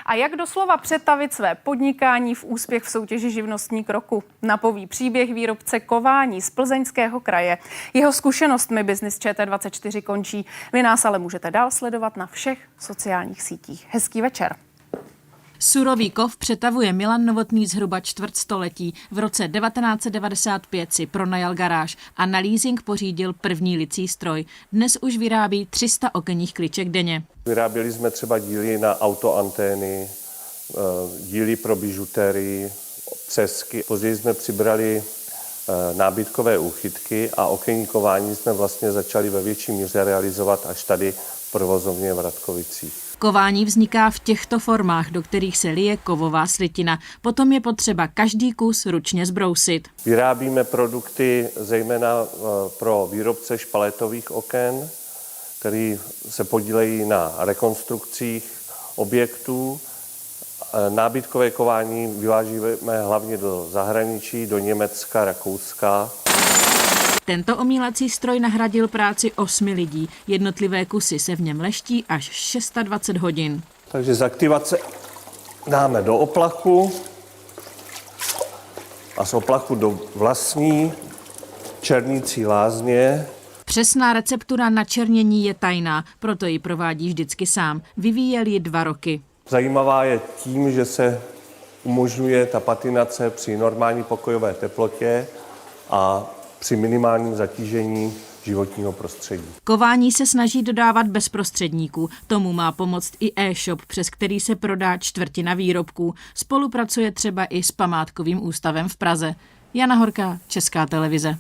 A jak doslova přetavit své podnikání v úspěch v soutěži Živnostník roku? Napoví příběh výrobce kování z Plzeňského kraje. Jeho zkušenostmi Business ČT24 končí. Vy nás ale můžete dál sledovat na všech sociálních sítích. Hezký večer. Surový kov přetavuje Milan Novotný zhruba čtvrtstoletí. V roce 1995 si pronajal garáž a na leasing pořídil první licí stroj. Dnes už vyrábí 300 okenních kliček denně. Vyráběli jsme třeba díly na autoantény, díly pro bižuterii, cesky. Později jsme přibrali nábytkové úchytky a okenní kování jsme vlastně začali ve větší míře realizovat až tady v provozovně v Radkovicích. Kování vzniká v těchto formách, do kterých se lije kovová slitina. Potom je potřeba každý kus ručně zbrousit. Vyrábíme produkty zejména pro výrobce špaletových oken, který se podílejí na rekonstrukcích objektů. Nábytkové kování vyvážíme hlavně do zahraničí, do Německa, Rakouska. Tento omílací stroj nahradil práci 8 lidí. Jednotlivé kusy se v něm leští až 620 hodin. Takže z aktivace dáme do oplachu a z oplachu do vlastní černící lázně. Přesná receptura na černění je tajná, proto ji provádí vždycky sám. Vyvíjel ji 2 roky. Zajímavá je tím, že se umožňuje ta patinace při normální pokojové teplotě a při minimálním zatížení životního prostředí. Kování se snaží dodávat bez prostředníků. Tomu má pomoct i e-shop, přes který se prodá 1/4 výrobků. Spolupracuje třeba i s Památkovým ústavem v Praze. Jana Horká, Česká televize.